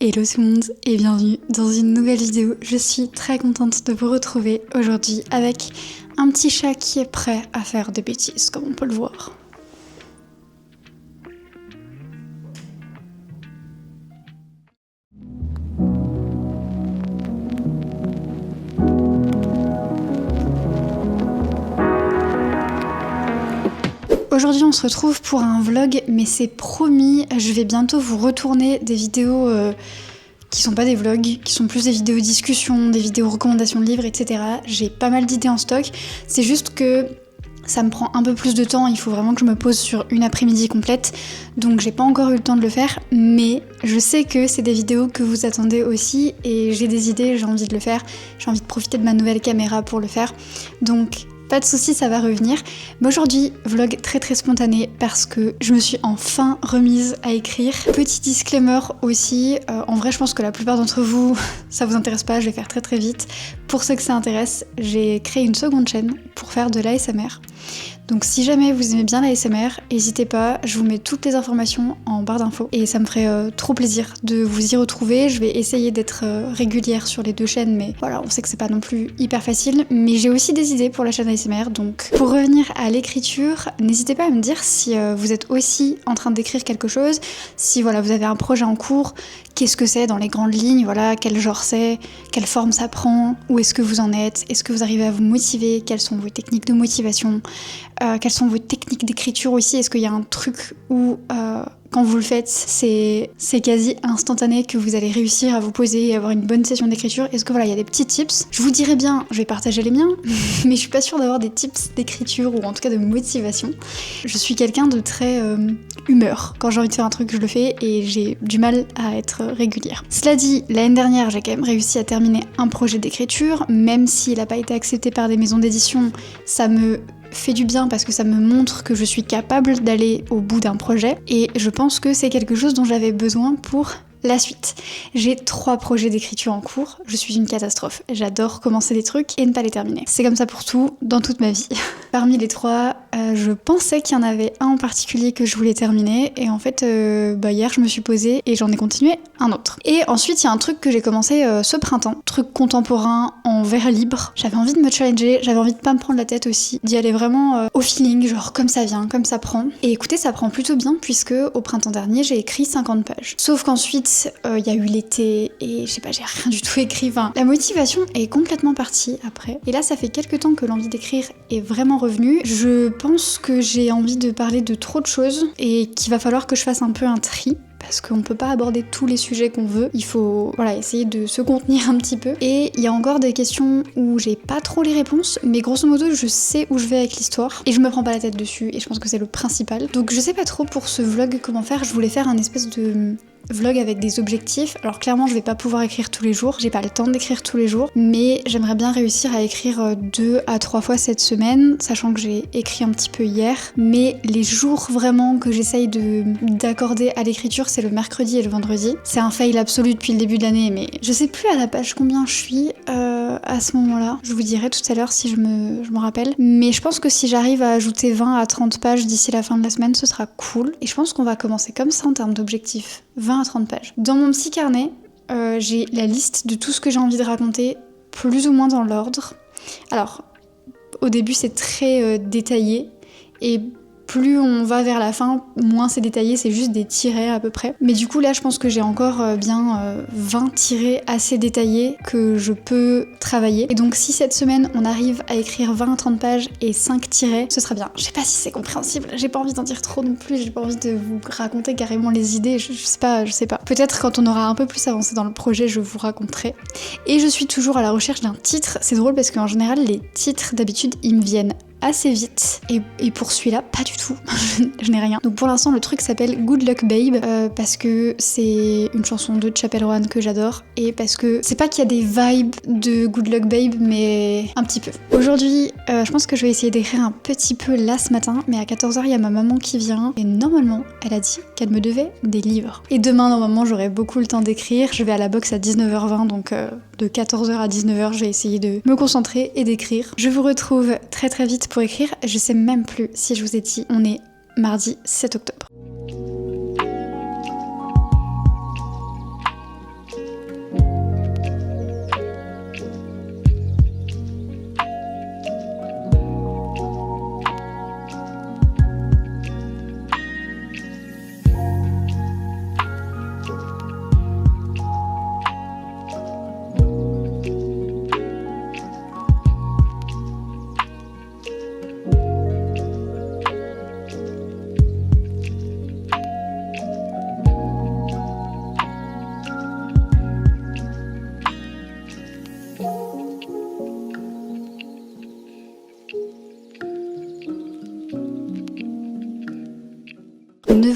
Hello tout le monde et bienvenue dans une nouvelle vidéo. Je suis très contente de vous retrouver aujourd'hui avec un petit chat qui est prêt à faire des bêtises comme on peut le voir. Aujourd'hui on se retrouve pour un vlog, mais c'est promis, je vais bientôt vous retourner des vidéos qui sont pas des vlogs, qui sont plus des vidéos discussions, des vidéos recommandations de livres, etc. J'ai pas mal d'idées en stock, c'est juste que ça me prend un peu plus de temps, il faut vraiment que je me pose sur une après-midi complète, donc j'ai pas encore eu le temps de le faire, mais je sais que c'est des vidéos que vous attendez aussi, et j'ai des idées, j'ai envie de le faire, j'ai envie de profiter de ma nouvelle caméra pour le faire, donc pas de soucis, ça va revenir. Mais aujourd'hui, vlog très spontané parce que je me suis enfin remise à écrire. Petit disclaimer aussi, en vrai je pense que la plupart d'entre vous, ça vous intéresse pas, je vais faire très vite. Pour ceux que ça intéresse, j'ai créé une seconde chaîne pour faire de l'ASMR. Donc si jamais vous aimez bien l'ASMR, n'hésitez pas, je vous mets toutes les informations en barre d'infos et ça me ferait trop plaisir de vous y retrouver. Je vais essayer d'être régulière sur les deux chaînes, mais voilà, on sait que c'est pas non plus hyper facile. Mais j'ai aussi des idées pour la chaîne ASMR, donc pour revenir à l'écriture, n'hésitez pas à me dire si vous êtes aussi en train d'écrire quelque chose, si voilà, vous avez un projet en cours, qu'est-ce que c'est dans les grandes lignes, voilà, quel genre c'est, quelle forme ça prend, où est-ce que vous en êtes, est-ce que vous arrivez à vous motiver, quelles sont vos techniques de motivation, quelles sont vos techniques d'écriture aussi, est-ce qu'il y a un truc où quand vous le faites, c'est quasi instantané que vous allez réussir à vous poser et avoir une bonne session d'écriture. Est-ce que voilà, il y a des petits tips? Je vous dirais bien, je vais partager les miens, mais je suis pas sûre d'avoir des tips d'écriture ou en tout cas de motivation. Je suis quelqu'un de très humeur. Quand j'ai envie de faire un truc, je le fais et j'ai du mal à être régulière. Cela dit, l'année dernière, j'ai quand même réussi à terminer un projet d'écriture, même s'il n'a pas été accepté par des maisons d'édition, ça me fait du bien parce que ça me montre que je suis capable d'aller au bout d'un projet et je pense que c'est quelque chose dont j'avais besoin pour la suite. J'ai 3 projets d'écriture en cours, je suis une catastrophe. J'adore commencer des trucs et ne pas les terminer. C'est comme ça pour tout, dans toute ma vie. Parmi les 3, je pensais qu'il y en avait un en particulier que je voulais terminer et en fait hier je me suis posée et j'en ai continué un autre. Et ensuite il y a un truc que j'ai commencé ce printemps, truc contemporain en vers libre. J'avais envie de me challenger, j'avais envie de pas me prendre la tête aussi, d'y aller vraiment au feeling, genre comme ça vient, comme ça prend. Et écoutez, ça prend plutôt bien puisque au printemps dernier j'ai écrit 50 pages. Sauf qu'ensuite il y a eu l'été et je sais pas, j'ai rien du tout écrit. Enfin, la motivation est complètement partie après. Et là, ça fait quelques temps que l'envie d'écrire est vraiment revenue. Je pense que j'ai envie de parler de trop de choses et qu'il va falloir que je fasse un peu un tri. Parce qu'on peut pas aborder tous les sujets qu'on veut, il faut essayer de se contenir un petit peu. Et il y a encore des questions où j'ai pas trop les réponses, mais grosso modo je sais où je vais avec l'histoire et je me prends pas la tête dessus et je pense que c'est le principal. Donc je sais pas trop pour ce vlog comment faire, je voulais faire un espèce de vlog avec des objectifs. Alors clairement je vais pas pouvoir écrire tous les jours, j'ai pas le temps d'écrire tous les jours, mais j'aimerais bien réussir à écrire 2 à 3 fois cette semaine, sachant que j'ai écrit un petit peu hier, mais les jours vraiment que j'essaye d'accorder à l'écriture c'est le mercredi et le vendredi. C'est un fail absolu depuis le début de l'année, mais je sais plus à la page combien je suis à ce moment-là. Je vous dirai tout à l'heure si je me rappelle, mais je pense que si j'arrive à ajouter 20 à 30 pages d'ici la fin de la semaine, ce sera cool, et je pense qu'on va commencer comme ça en termes d'objectifs. 20 à 30 pages. Dans mon petit carnet, j'ai la liste de tout ce que j'ai envie de raconter, plus ou moins dans l'ordre. Alors, au début c'est très détaillé, et plus on va vers la fin, moins c'est détaillé, c'est juste des tirets à peu près. Mais du coup là je pense que j'ai encore bien 20 tirets assez détaillés que je peux travailler. Et donc si cette semaine on arrive à écrire 20 à 30 pages et 5 tirets, ce sera bien. Je sais pas si c'est compréhensible, j'ai pas envie d'en dire trop non plus, j'ai pas envie de vous raconter carrément les idées, je sais pas. Peut-être quand on aura un peu plus avancé dans le projet, je vous raconterai. Et je suis toujours à la recherche d'un titre, c'est drôle parce qu'en général les titres d'habitude ils me viennent assez vite et pour celui-là pas du tout. Je n'ai rien. Donc pour l'instant le truc s'appelle Good Luck Babe parce que c'est une chanson de Chappell Roan que j'adore et parce que c'est pas qu'il y a des vibes de Good Luck Babe mais un petit peu. Aujourd'hui je pense que je vais essayer d'écrire un petit peu là ce matin, mais à 14h il y a ma maman qui vient et normalement elle a dit qu'elle me devait des livres. Et demain normalement j'aurai beaucoup le temps d'écrire, je vais à la boxe à 19h20 donc de 14h à 19h je vais essayer de me concentrer et d'écrire. Je vous retrouve très vite pour écrire, je sais même plus si je vous ai dit, on est mardi 7 octobre.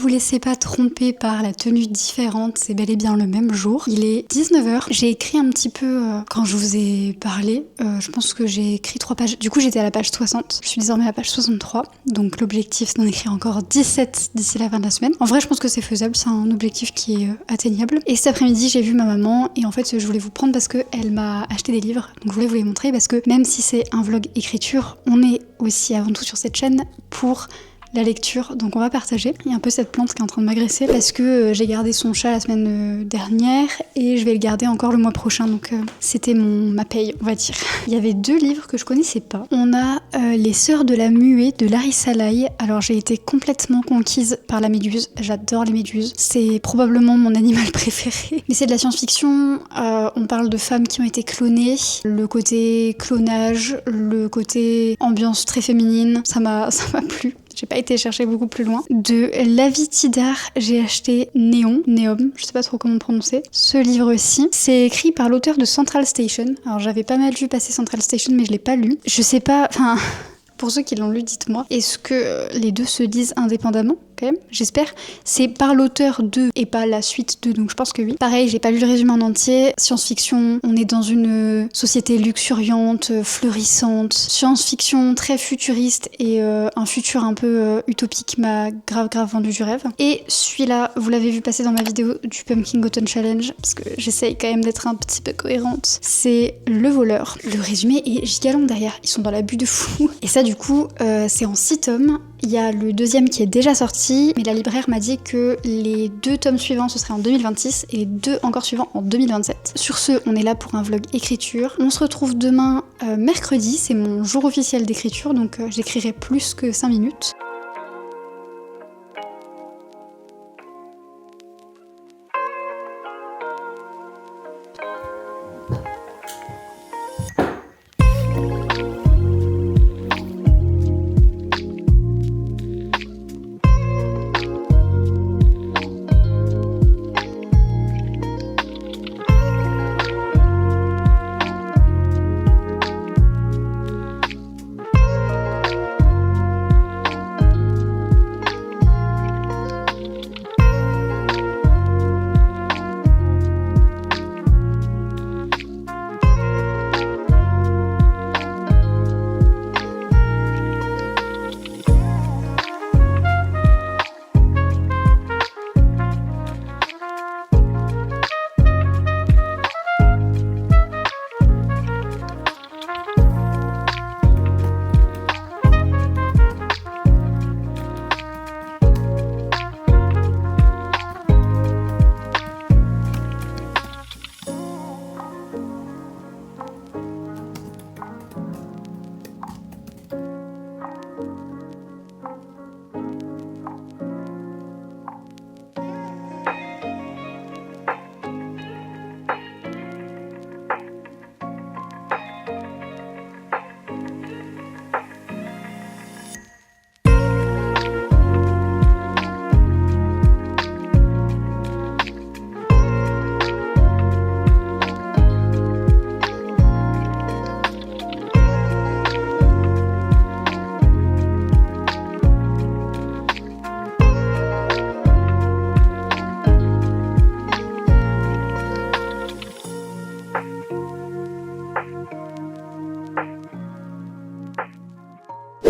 vous laissez pas tromper par la tenue différente, c'est bel et bien le même jour. Il est 19h. J'ai écrit un petit peu quand je vous ai parlé. Je pense que j'ai écrit 3 pages. Du coup, j'étais à la page 60. Je suis désormais à la page 63. Donc l'objectif, c'est d'en écrire encore 17 d'ici la fin de la semaine. En vrai, je pense que c'est faisable. C'est un objectif qui est atteignable. Et cet après-midi, j'ai vu ma maman et en fait, je voulais vous prendre parce qu'elle m'a acheté des livres. Donc je voulais vous les montrer parce que même si c'est un vlog écriture, on est aussi avant tout sur cette chaîne pour la lecture, donc on va partager. Il y a un peu cette plante qui est en train de m'agresser parce que j'ai gardé son chat la semaine dernière et je vais le garder encore le mois prochain, donc c'était ma paye, on va dire. Il y avait 2 livres que je connaissais pas. On a Les Sœurs de la Muée de Larissa Lai. Alors j'ai été complètement conquise par la méduse, j'adore les méduses, c'est probablement mon animal préféré. Mais c'est de la science-fiction, on parle de femmes qui ont été clonées, le côté clonage, le côté ambiance très féminine, ça m'a plu. J'ai pas été chercher beaucoup plus loin. De Lavie Tidhar, j'ai acheté Néom, je sais pas trop comment prononcer. Ce livre-ci, c'est écrit par l'auteur de Central Station. Alors j'avais pas mal vu passer Central Station, mais je l'ai pas lu. Je sais pas, enfin, pour ceux qui l'ont lu, dites-moi, est-ce que les deux se disent indépendamment ? Quand même, j'espère. C'est par l'auteur de et pas la suite de, donc je pense que oui. Pareil, j'ai pas lu le résumé en entier. Science-fiction, on est dans une société luxuriante, fleurissante. Science-fiction très futuriste et un futur un peu utopique m'a grave vendu du rêve. Et celui-là, vous l'avez vu passer dans ma vidéo du Pumpkin Autumn Challenge, parce que j'essaye quand même d'être un petit peu cohérente. C'est Le Voleur. Le résumé est giga long derrière. Ils sont dans l'abus de fou. Et ça, du coup, c'est en 6 tomes. Il y a le 2e qui est déjà sorti, mais la libraire m'a dit que les 2 tomes suivants, ce serait en 2026 et les 2 encore suivants en 2027. Sur ce, on est là pour un vlog écriture. On se retrouve demain mercredi, c'est mon jour officiel d'écriture, donc j'écrirai plus que 5 minutes.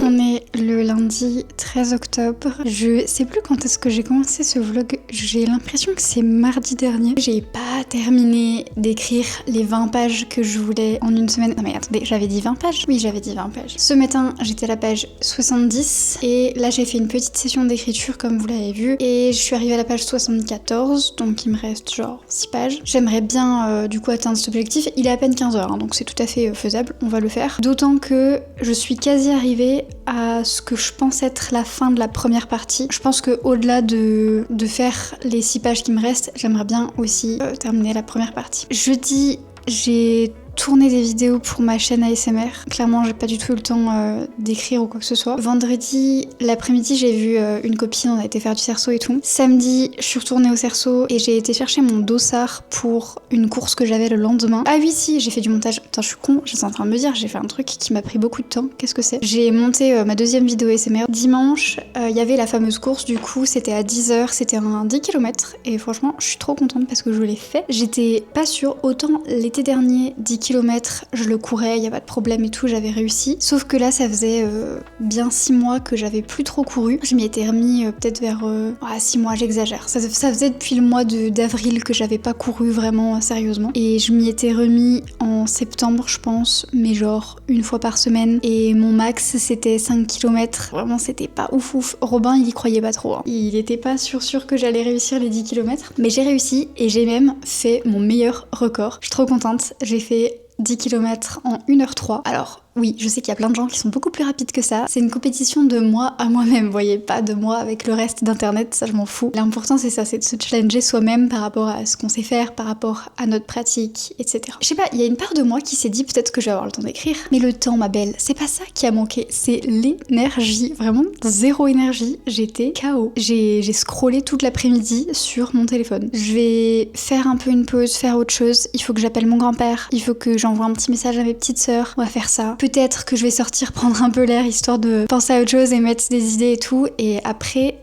On est le lundi 13 octobre. Je sais plus quand est-ce que j'ai commencé ce vlog. J'ai l'impression que c'est mardi dernier. J'ai pas terminé d'écrire les 20 pages que je voulais en une semaine. Non mais attendez, j'avais dit 20 pages ? Oui, j'avais dit 20 pages. Ce matin, j'étais à la page 70 et là j'ai fait une petite session d'écriture comme vous l'avez vu et je suis arrivée à la page 74, donc il me reste genre 6 pages. J'aimerais bien du coup atteindre cet objectif. Il est à peine 15h, hein, donc c'est tout à fait faisable, on va le faire. D'autant que je suis quasi arrivée à ce que je pense être la fin de la première partie. Je pense que au-delà de faire les 6 pages qui me restent, j'aimerais bien aussi terminer la première partie. Jeudi, j'ai tourner des vidéos pour ma chaîne ASMR. Clairement, j'ai pas du tout eu le temps d'écrire ou quoi que ce soit. Vendredi, l'après-midi, j'ai vu une copine, on a été faire du cerceau et tout. Samedi, je suis retournée au cerceau et j'ai été chercher mon dossard pour une course que j'avais le lendemain. Ah oui, si, j'ai fait du montage. Putain, je suis con, j'étais en train de me dire, j'ai fait un truc qui m'a pris beaucoup de temps. Qu'est-ce que c'est? J'ai monté ma deuxième vidéo ASMR. Dimanche, il y avait la fameuse course, du coup, c'était à 10h, c'était un 10 km et franchement, je suis trop contente parce que je l'ai fait. J'étais pas sûre, autant l'été dernier, 10 km, je le courais, il y a pas de problème et tout, j'avais réussi. Sauf que là, ça faisait bien 6 mois que j'avais plus trop couru. Je m'y étais remis peut-être vers 6 mois, j'exagère. Ça faisait depuis le mois d'avril que j'avais pas couru vraiment sérieusement. Et je m'y étais remis en septembre, je pense, mais genre une fois par semaine. Et mon max, c'était 5 km. Vraiment, c'était pas ouf. Robin, il y croyait pas trop. Hein. Il était pas sûr que j'allais réussir les 10 km. Mais j'ai réussi et j'ai même fait mon meilleur record. Je suis trop contente. J'ai fait 10 km en 1h03. Alors, oui, je sais qu'il y a plein de gens qui sont beaucoup plus rapides que ça. C'est une compétition de moi à moi-même, vous voyez, pas de moi avec le reste d'internet, ça je m'en fous. L'important c'est ça, c'est de se challenger soi-même par rapport à ce qu'on sait faire, par rapport à notre pratique, etc. Je sais pas, il y a une part de moi qui s'est dit peut-être que je vais avoir le temps d'écrire. Mais le temps, ma belle, c'est pas ça qui a manqué, c'est l'énergie. Vraiment, zéro énergie, j'étais KO. J'ai scrollé toute l'après-midi sur mon téléphone. Je vais faire un peu une pause, faire autre chose. Il faut que j'appelle mon grand-père, il faut que j'envoie un petit message à mes petites sœurs. On va faire ça. Peut-être que je vais sortir prendre un peu l'air histoire de penser à autre chose et mettre des idées et tout. Et après,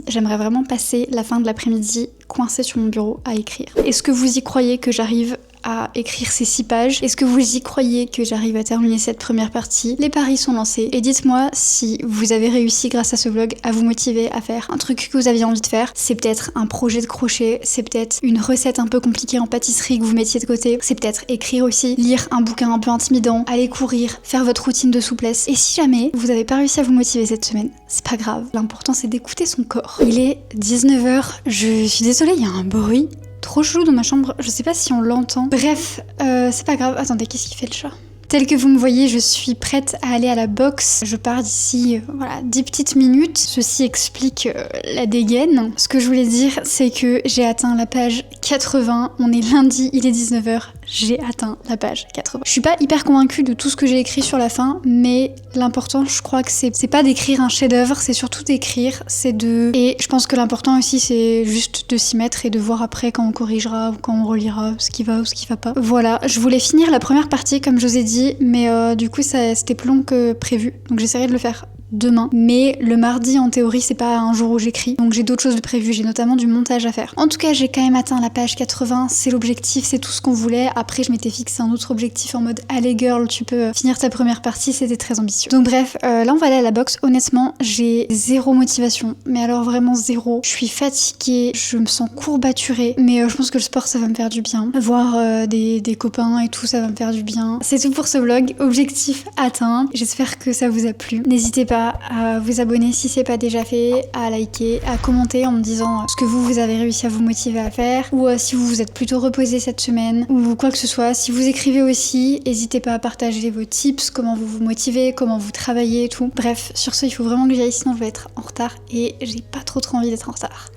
j'aimerais vraiment passer la fin de l'après-midi coincée sur mon bureau à écrire. Est-ce que vous y croyez que j'arrive à écrire ces 6 pages? Est-ce que vous y croyez que j'arrive à terminer cette première partie? Les paris sont lancés et dites-moi si vous avez réussi grâce à ce vlog à vous motiver à faire un truc que vous aviez envie de faire. C'est peut-être un projet de crochet, c'est peut-être une recette un peu compliquée en pâtisserie que vous mettiez de côté, c'est peut-être écrire aussi, lire un bouquin un peu intimidant, aller courir, faire votre routine de souplesse. Et si jamais vous n'avez pas réussi à vous motiver cette semaine, c'est pas grave. L'important c'est d'écouter son corps. Il est 19h, je suis désolée, il y a un bruit trop chelou dans ma chambre, je sais pas si on l'entend. Bref, c'est pas grave. Attendez, qu'est-ce qu'il fait le chat? Tel que vous me voyez, je suis prête à aller à la boxe. Je pars d'ici, 10 petites minutes. Ceci explique la dégaine. Ce que je voulais dire, c'est que j'ai atteint la page 80. On est lundi, il est 19h. J'ai atteint la page 80. Je suis pas hyper convaincue de tout ce que j'ai écrit sur la fin, mais l'important, je crois que c'est pas d'écrire un chef-d'œuvre, c'est surtout d'écrire, Et je pense que l'important aussi, c'est juste de s'y mettre et de voir après quand on corrigera ou quand on relira ce qui va ou ce qui va pas. Voilà, je voulais finir la première partie, comme je vous ai dit, mais du coup, c'était plus long que prévu, donc j'essaierai de le faire demain. Mais le mardi, en théorie, c'est pas un jour où j'écris. Donc j'ai d'autres choses de prévues, j'ai notamment du montage à faire. En tout cas, j'ai quand même atteint la page 80, c'est l'objectif, c'est tout ce qu'on voulait. Après, je m'étais fixé un autre objectif en mode allez girl, tu peux finir ta première partie, c'était très ambitieux. Donc bref, là on va aller à la boxe. Honnêtement, j'ai zéro motivation, mais alors vraiment zéro. Je suis fatiguée, je me sens courbaturée, mais je pense que le sport ça va me faire du bien. Voir des copains et tout, ça va me faire du bien. C'est tout pour ce vlog, objectif atteint. J'espère que ça vous a plu. N'hésitez pas à vous abonner si c'est pas déjà fait, à liker, à commenter en me disant ce que vous avez réussi à vous motiver à faire, ou si vous vous êtes plutôt reposé cette semaine, ou quoi que ce soit. Si vous écrivez aussi, n'hésitez pas à partager vos tips, comment vous vous motivez, comment vous travaillez et tout. Bref, sur ce, il faut vraiment que j'y aille, sinon je vais être en retard et j'ai pas trop envie d'être en retard.